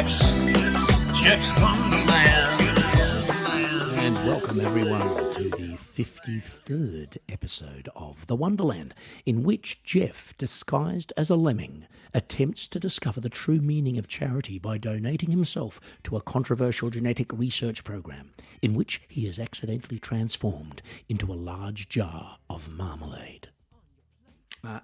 Geoff's Wonderland. And welcome everyone to the 53rd episode of The Wonderland, in which Geoff, disguised as a lemming, attempts to discover the true meaning of charity by donating himself to a controversial genetic research program in which he is accidentally transformed into a large jar of marmalade.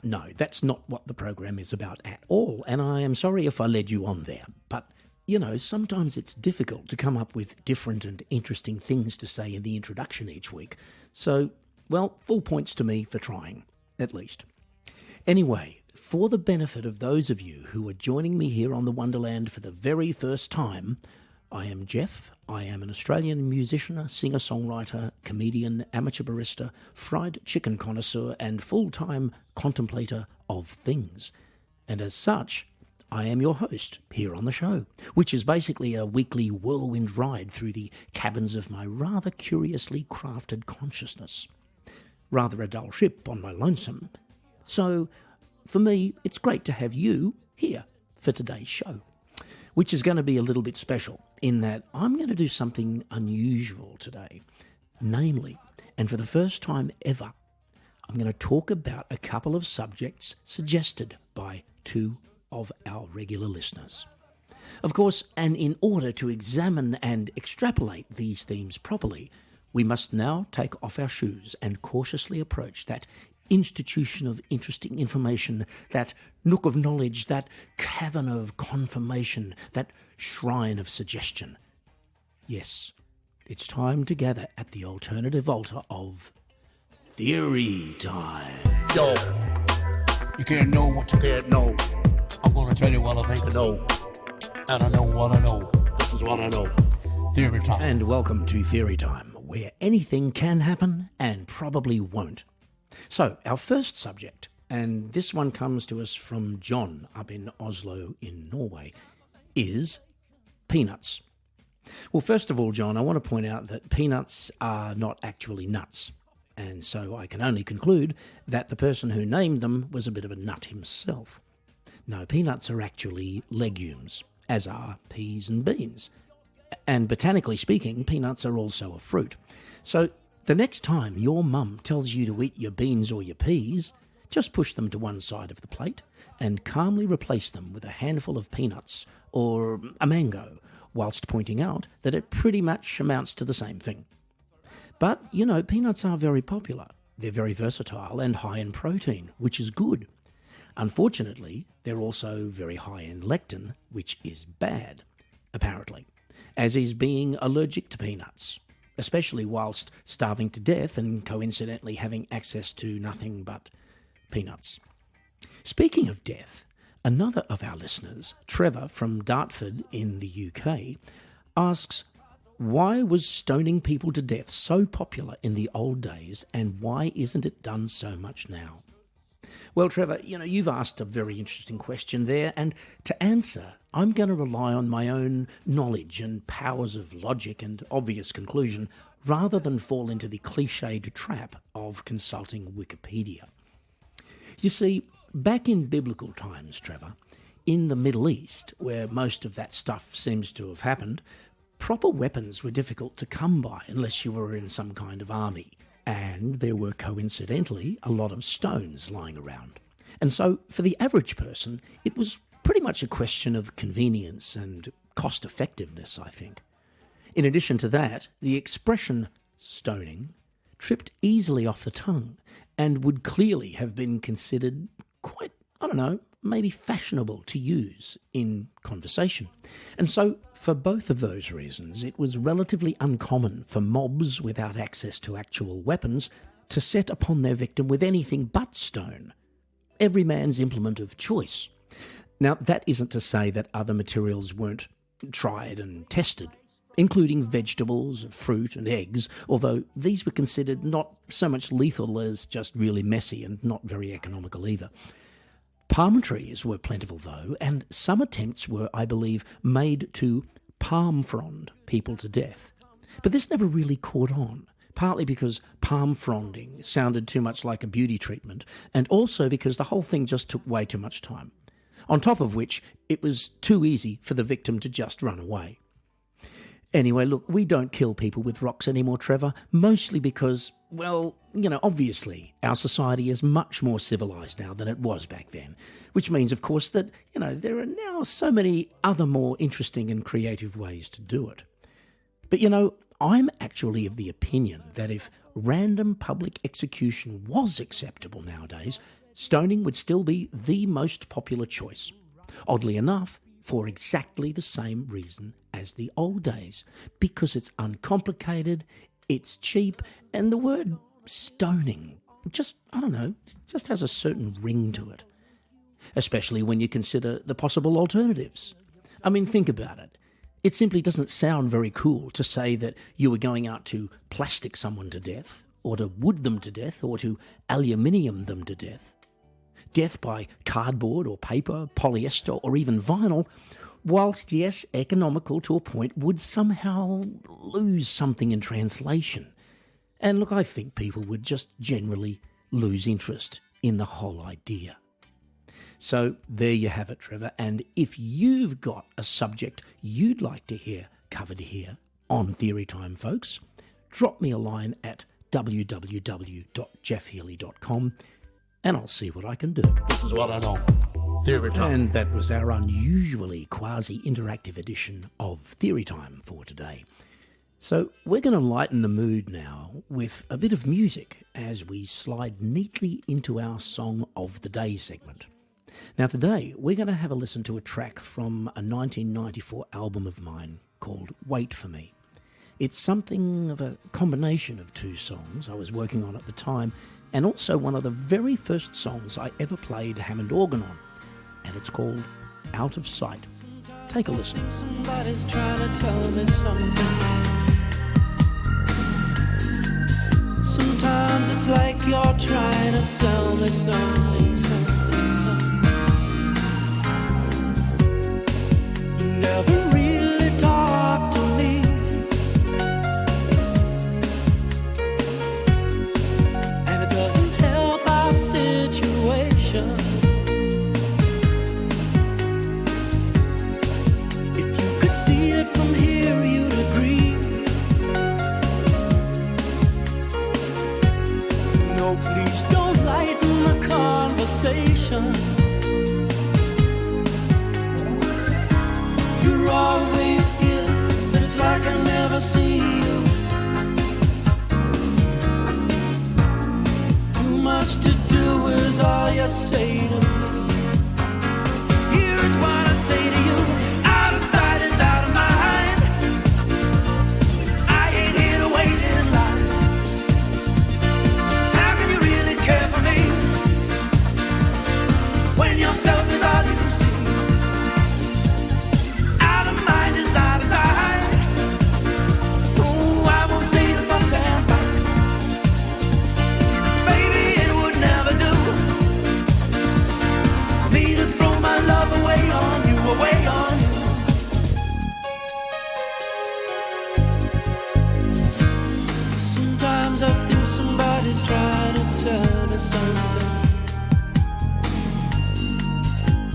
No, that's not what the program is about at all, and I am sorry if I led you on there, but you know, sometimes it's difficult to come up with different and interesting things to say in the introduction each week. So, well, full points to me for trying, at least. Anyway, for the benefit of those of you who are joining me here on the Wonderland for the very first time, I am Geoff. I am an Australian musician, singer-songwriter, comedian, amateur barista, fried chicken connoisseur, and full-time contemplator of things. And as such, I am your host here on the show, which is basically a weekly whirlwind ride through the cabins of my rather curiously crafted consciousness. Rather a dull ship on my lonesome. So, for me, it's great to have you here for today's show, which is going to be a little bit special in that I'm going to do something unusual today. Namely, and for the first time ever, I'm going to talk about a couple of subjects suggested by two of our regular listeners. Of course, and in order to examine and extrapolate these themes properly, we must now take off our shoes and cautiously approach that institution of interesting information, that nook of knowledge, that cavern of confirmation, that shrine of suggestion. Yes, it's time to gather at the alternative altar of theory time. Yo, you can't know what you can't know. I'm going to tell you what I think I know. And I know what I know. This is what I know. Theory time. And welcome to Theory Time, where anything can happen and probably won't. So, our first subject, and this one comes to us from John up in Oslo in Norway, is peanuts. Well, first of all, John, I want to point out that peanuts are not actually nuts. And so I can only conclude that the person who named them was a bit of a nut himself. No, peanuts are actually legumes, as are peas and beans. And botanically speaking, peanuts are also a fruit. So the next time your mum tells you to eat your beans or your peas, just push them to one side of the plate and calmly replace them with a handful of peanuts or a mango, whilst pointing out that it pretty much amounts to the same thing. But, you know, peanuts are very popular. They're very versatile and high in protein, which is good. Unfortunately, they're also very high in lectin, which is bad, apparently, as is being allergic to peanuts, especially whilst starving to death and coincidentally having access to nothing but peanuts. Speaking of death, another of our listeners, Trevor from Dartford in the UK, asks, why was stoning people to death so popular in the old days and why isn't it done so much now? Well, Trevor, you know, you've asked a very interesting question there, and to answer, I'm going to rely on my own knowledge and powers of logic and obvious conclusion, rather than fall into the cliched trap of consulting Wikipedia. You see, back in biblical times, Trevor, in the Middle East, where most of that stuff seems to have happened, proper weapons were difficult to come by unless you were in some kind of army. And there were, coincidentally, a lot of stones lying around. And so, for the average person, it was pretty much a question of convenience and cost-effectiveness, I think. In addition to that, the expression stoning tripped easily off the tongue and would clearly have been considered quite, I don't know, maybe fashionable to use in conversation. And so, for both of those reasons, it was relatively uncommon for mobs without access to actual weapons to set upon their victim with anything but stone, every man's implement of choice. Now, that isn't to say that other materials weren't tried and tested, including vegetables, fruit and eggs, although these were considered not so much lethal as just really messy and not very economical either. Palm trees were plentiful, though, and some attempts were, I believe, made to palm frond people to death. But this never really caught on, partly because palm fronding sounded too much like a beauty treatment, and also because the whole thing just took way too much time. On top of which, it was too easy for the victim to just run away. Anyway, look, we don't kill people with rocks anymore, Trevor, mostly because, well, obviously our society is much more civilised now than it was back then, which means, of course, that, there are now so many other more interesting and creative ways to do it. But, I'm actually of the opinion that if random public execution was acceptable nowadays, stoning would still be the most popular choice. Oddly enough, for exactly the same reason as the old days, because it's uncomplicated, it's cheap, and the word stoning just has a certain ring to it. Especially when you consider the possible alternatives. I mean, think about it. It simply doesn't sound very cool to say that you were going out to plastic someone to death, or to wood them to death, or to aluminium them to death. Death by cardboard or paper, polyester or even vinyl, whilst yes, economical to a point, would somehow lose something in translation. And look, I think people would just generally lose interest in the whole idea. So there you have it, Trevor, and if you've got a subject you'd like to hear covered here on Theory Time, folks, drop me a line at www.geoffhealy.com and I'll see what I can do. This is what I know. Theory Time. And that was our unusually quasi-interactive edition of Theory Time for today. So we're going to lighten the mood now with a bit of music as we slide neatly into our Song of the Day segment. Now today we're going to have a listen to a track from a 1994 album of mine called Wait For Me. It's something of a combination of two songs I was working on at the time, and also one of the very first songs I ever played Hammond organ on, and it's called Out of Sight. Take a listen. Somebody's trying to tell me something. Sometimes it's like you're trying to sell me something. You never really talk to me. And it doesn't help our situation. If you could see it from here, you'd agree. No, please don't lighten the conversation. You're always here, but it's like I never see you. Too much to do is all you say to me. Here's what I say to you. Out of sight is out of mind. I ain't here to wait in line. How can you really care for me when yourself is all you see? Out of mind is out of sight. Oh, I won't stay to fuss and fight. Baby, it would never do for me to throw my love away on you, away on you. Sometimes I think somebody's trying to tell me something.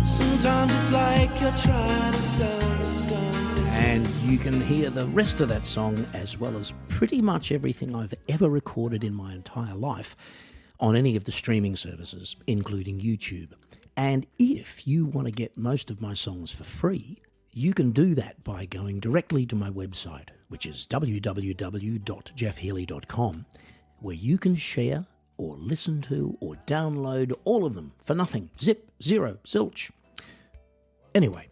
Sometimes it's like you're trying to sell me something. And you can hear the rest of that song, as well as pretty much everything I've ever recorded in my entire life, on any of the streaming services, including YouTube. And if you want to get most of my songs for free, you can do that by going directly to my website, which is www.geoffhealy.com, where you can share or listen to or download all of them for nothing. Zip, zero, zilch. Anyway,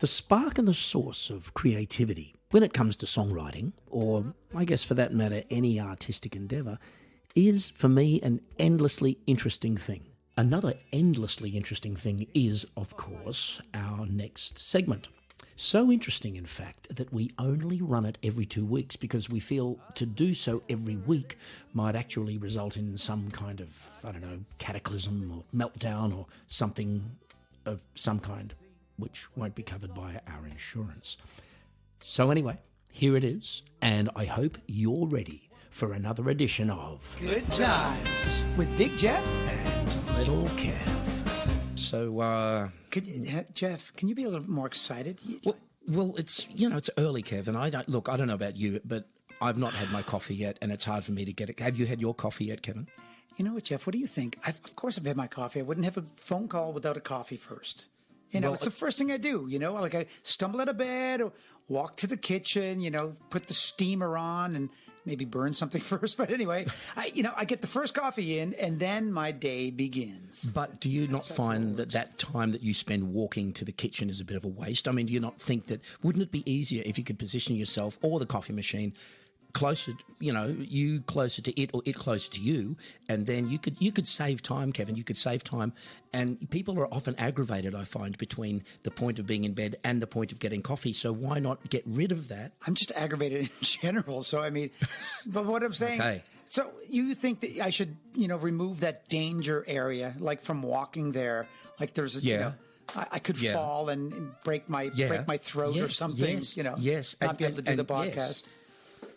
the spark and the source of creativity when it comes to songwriting, or I guess for that matter any artistic endeavour, is for me an endlessly interesting thing. Another endlessly interesting thing is, of course, our next segment. So interesting, in fact, that we only run it every 2 weeks because we feel to do so every week might actually result in some kind of, cataclysm or meltdown or something of some kind, which won't be covered by our insurance. So anyway, here it is, and I hope you're ready for another edition of Good Times with Big Jeff and Little Kev. So So, Geoff, can you be a little more excited? well, it's it's early, Kev, and I don't know about you, but I've not had my coffee yet, and it's hard for me to get it. Have you had your coffee yet, Kevin? You know what, Geoff? What do you think? Of course, I've had my coffee. I wouldn't have a phone call without a coffee first. It's the first thing I do. Like I stumble out of bed, or walk to the kitchen. Put the steamer on, and maybe burn something first. But anyway, I get the first coffee in, and then my day begins. But do you not find that time that you spend walking to the kitchen is a bit of a waste? I mean, do you not think that wouldn't it be easier if you could position yourself or the coffee machine closer, you closer to it or it closer to you, and then you could save time, Kevin. You could save time, and people are often aggravated, I find, between the point of being in bed and the point of getting coffee. So why not get rid of that? I'm just aggravated in general. So I mean, but what I'm saying. Okay. So you think that I should, remove that danger area, like from walking there, like there's I could fall and break my throat or something. Not be able to do the podcast. Yes.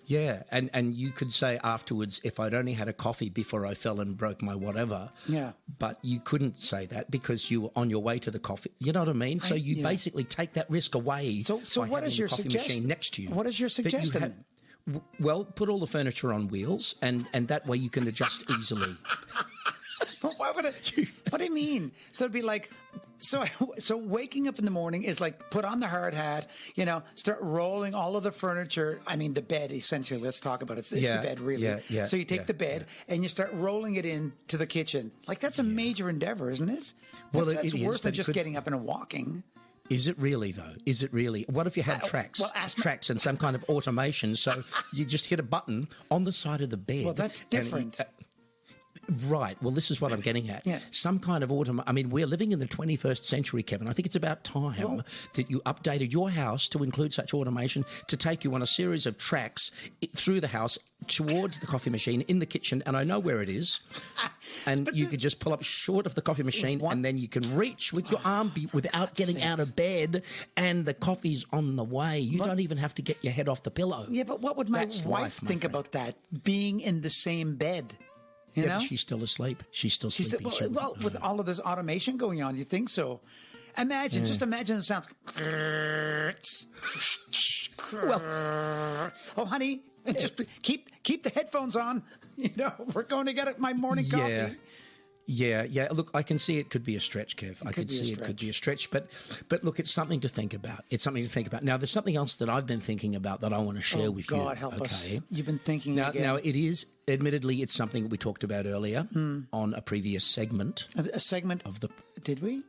Yeah, and you could say afterwards, if I'd only had a coffee before I fell and broke my whatever. Yeah. But you couldn't say that because you were on your way to the coffee. You know what I mean? So you basically take that risk away. So what is your suggestion? Next to you. What is your suggestion? Well, put all the furniture on wheels, and that way you can adjust easily. Why would it? What do you mean? So it'd be like. So waking up in the morning is like put on the hard hat, start rolling all of the furniture. I mean, the bed, essentially. Let's talk about it. It's the bed, really. Yeah, so you take the bed and you start rolling it into the kitchen. Like, that's a major endeavor, isn't it? That's worse than just getting up and walking. Is it really, though? Is it really? What if you had tracks and some kind of automation, so you just hit a button on the side of the bed? Well, that's different. Right. Well, this is what I'm getting at. Yeah. Some kind of I mean, we're living in the 21st century, Kevin. I think it's about time that you updated your house to include such automation to take you on a series of tracks through the house towards the coffee machine in the kitchen, and I know where it is. And you could just pull up short of the coffee machine, and then you can reach with your arm without getting out of bed, and the coffee's on the way. You don't even have to get your head off the pillow. Yeah, but what would my wife think about that, being in the same bed? But she's still asleep. She's still sleeping. With all of this automation going on, you think so? Just imagine the sounds. Honey, just keep the headphones on. We're going to get my morning coffee. Yeah. Look, I can see it could be a stretch, Kev. I can see it could be a stretch, but look, it's something to think about. Now, there's something else that I've been thinking about that I want to share with you. God, help us. You've been thinking again. Now, it is, admittedly, it's something that we talked about earlier on a previous segment. A segment of the? Did we?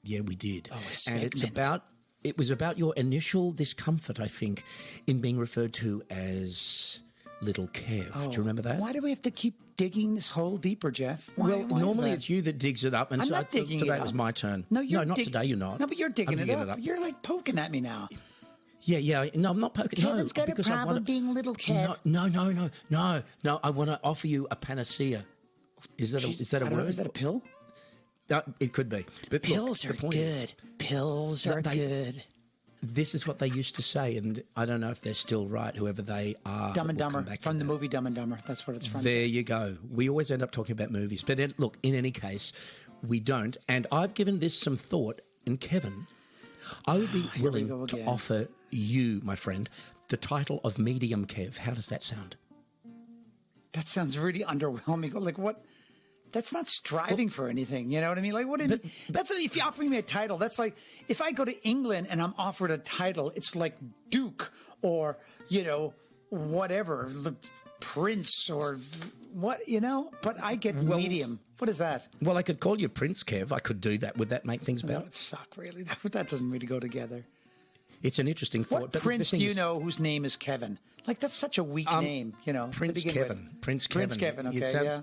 Yeah, we did. Oh, a segment. And it was about your initial discomfort, I think, in being referred to as Little Kev. Do you remember that? Why do we have to keep digging this hole deeper, Geoff? Why normally it's you that digs it up, and I'm not digging today it up. was my turn. No, not today. You're not. No, but you're digging it up. You're like poking at me now. Yeah. No, I'm not poking. Kevin's got a problem being Little Kev. No. I want to offer you a panacea. Is that a word? Is that a pill? It could be. But pills are good. Pills are good. This is what they used to say, and I don't know if they're still right, whoever they are. Dumb and Dumber, from the movie Dumb and Dumber. That's what it's from. There you go. We always end up talking about movies. But look, in any case, we don't. And I've given this some thought, and Kevin, I would be willing to offer you, my friend, the title of Medium Kev. How does that sound? That sounds really underwhelming. Like, what? That's not striving for anything. You know what I mean? Like, what? That's if you're offering me a title. That's like if I go to England and I'm offered a title. It's like Duke or whatever, Prince or what? But I get medium. What is that? Well, I could call you Prince Kev. I could do that. Would that make things better? That would suck. Really, that doesn't really go together. It's an interesting thought. What prince do you know whose name is Kevin? Like, that's such a weak name. Prince Kevin. Prince Kevin. Okay,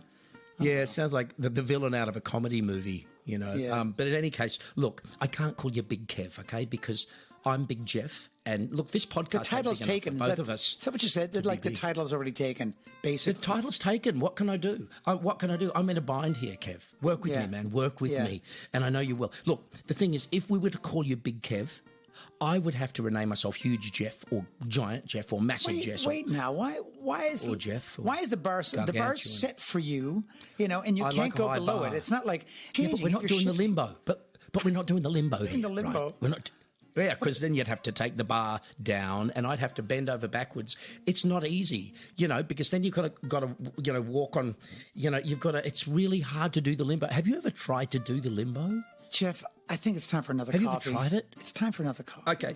Yeah, it sounds like the villain out of a comedy movie, Yeah. But in any case, look, I can't call you Big Kev, okay? Because I'm Big Geoff, and look, this podcast. The title's taken. Both of us. Is that what you said? The title's already taken, basically. The title's taken. What can I do? I'm in a bind here, Kev. Work with me, man. Work with me, and I know you will. Look, the thing is, if we were to call you Big Kev, I would have to rename myself Huge Geoff or Giant Geoff or Massive Geoff. Wait now. Why is or Jeff or why is the bar set for you? And you I can't like a go high below bar. it. It's not like Yeah, but we're not doing the limbo. But we're not doing the limbo. Doing the here, limbo. right? We're not. Yeah, because then you'd have to take the bar down, and I'd have to bend over backwards. It's not easy, because then you've got to walk on. You've got to. It's really hard to do the limbo. Have you ever tried to do the limbo? Jeff, I think it's time for another Have coffee. you ever tried it? It's time for another coffee. Okay,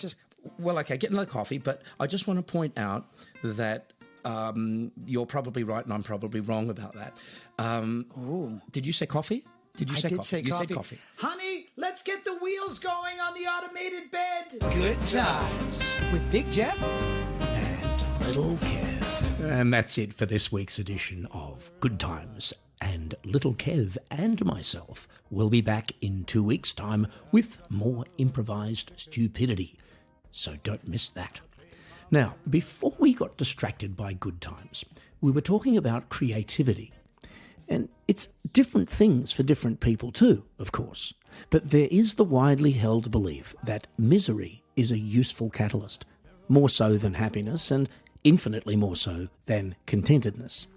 get another coffee. But I just want to point out that you're probably right, and I'm probably wrong about that. Did you say coffee? Did you say did coffee? say You coffee. said coffee. Honey, let's get the wheels going on the automated bed. Good times with Big Jeff And Little Kev. And that's it for this week's edition of Good Times. And Little Kev and myself will be back in 2 weeks' time with more improvised stupidity. So don't miss that. Now, before we got distracted by Good Times, we were talking about creativity. And it's different things for different people too, of course. But there is the widely held belief that misery is a useful catalyst, more so than happiness and infinitely more so than contentedness.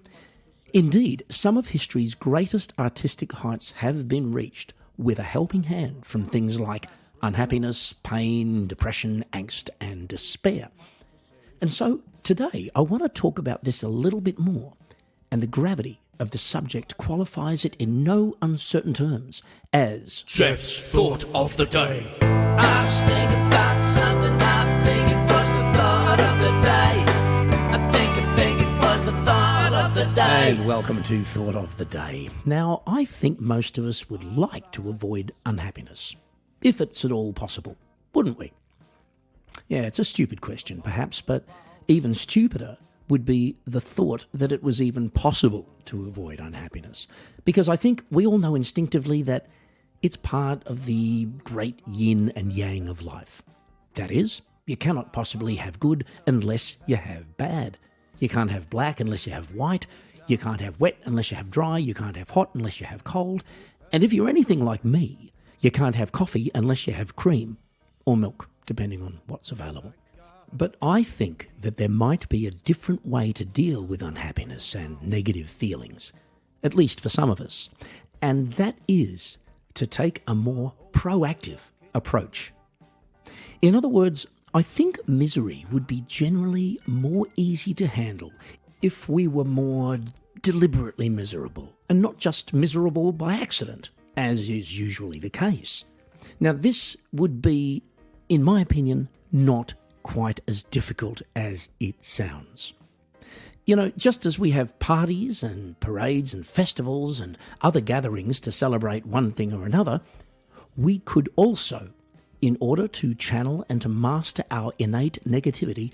Indeed, some of history's greatest artistic heights have been reached with a helping hand from things like unhappiness, pain, depression, angst, and despair. And so today I want to talk about this a little bit more, and the gravity of the subject qualifies it in no uncertain terms as Geoff's thought of the day. I was thinking about something. I think it was the thought of the day. I think it was the thought of the day. And welcome to Thought of the Day. Now, I think most of us would like to avoid unhappiness, if it's at all possible, wouldn't we? Yeah, it's a stupid question, perhaps, but even stupider would be the thought that it was even possible to avoid unhappiness. Because I think we all know instinctively that it's part of the great yin and yang of life. That is, you cannot possibly have good unless you have bad. You can't have black unless you have white. You can't have wet unless you have dry. You can't have hot unless you have cold. And if you're anything like me, you can't have coffee unless you have cream or milk, depending on what's available. But I think that there might be a different way to deal with unhappiness and negative feelings, at least for some of us, and that is to take a more proactive approach. In other words, I think misery would be generally more easy to handle if we were more deliberately miserable, and not just miserable by accident, as is usually the case. Now, this would be, in my opinion, not quite as difficult as it sounds. Just as we have parties and parades and festivals and other gatherings to celebrate one thing or another, we could also, in order to channel and to master our innate negativity,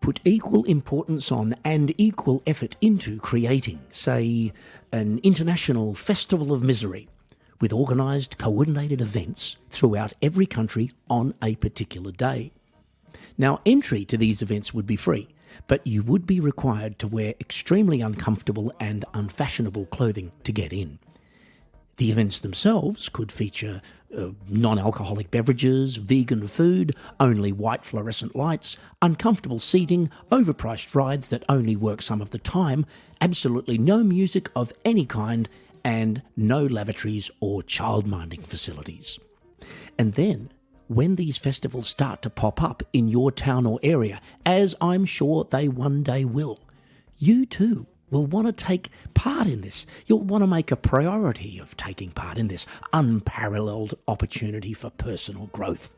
put equal importance on and equal effort into creating, say, an international festival of misery with organised, coordinated events throughout every country on a particular day. Now, entry to these events would be free, but you would be required to wear extremely uncomfortable and unfashionable clothing to get in. The events themselves could feature non-alcoholic beverages, vegan food, only white fluorescent lights, uncomfortable seating, overpriced rides that only work some of the time, absolutely no music of any kind, and no lavatories or childminding facilities. And then, when these festivals start to pop up in your town or area, as I'm sure they one day will, you too will want to take part in this. You'll want to make a priority of taking part in this unparalleled opportunity for personal growth,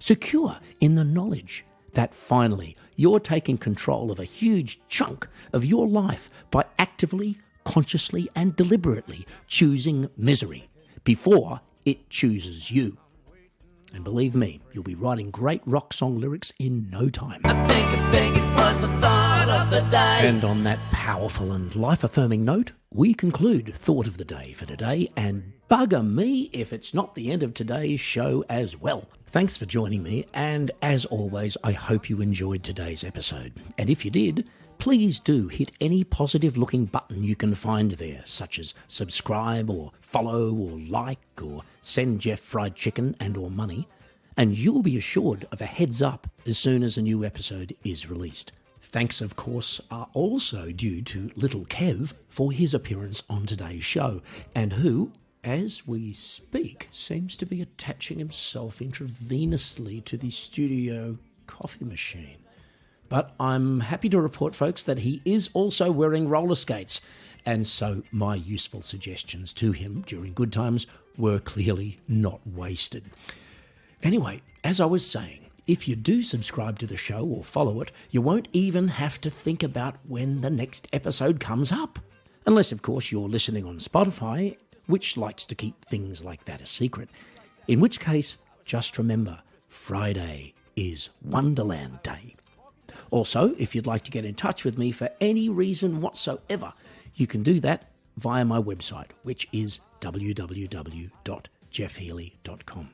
secure in the knowledge that finally you're taking control of a huge chunk of your life by actively, consciously, and deliberately choosing misery before it chooses you. And believe me, you'll be writing great rock song lyrics in no time. I think it was the thought of the day. And on that powerful and life-affirming note, we conclude Thought of the Day for today, and bugger me if it's not the end of today's show as well. Thanks for joining me, and as always, I hope you enjoyed today's episode. And if you did, please do hit any positive-looking button you can find there, such as subscribe or follow or like or send Geoff fried chicken and or money. and you'll be assured of a heads up as soon as a new episode is released. Thanks, of course, are also due to Little Kev for his appearance on today's show, and who, as we speak, seems to be attaching himself intravenously to the studio coffee machine. But I'm happy to report, folks, that he is also wearing roller skates, and so my useful suggestions to him during good times were clearly not wasted. Anyway, as I was saying, if you do subscribe to the show or follow it, you won't even have to think about when the next episode comes up. Unless, of course, you're listening on Spotify, which likes to keep things like that a secret. In which case, just remember, Friday is Wonderland Day. Also, if you'd like to get in touch with me for any reason whatsoever, you can do that via my website, which is www.geoffhealy.com.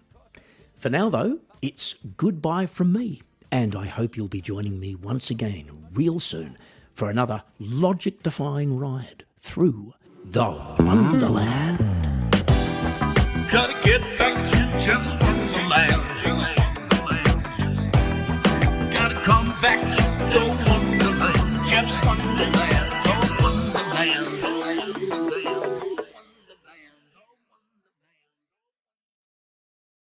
For now, though, it's goodbye from me, and I hope you'll be joining me once again real soon for another logic-defying ride through the Wonderland. Gotta get back to just Wonderland. Gotta come back to those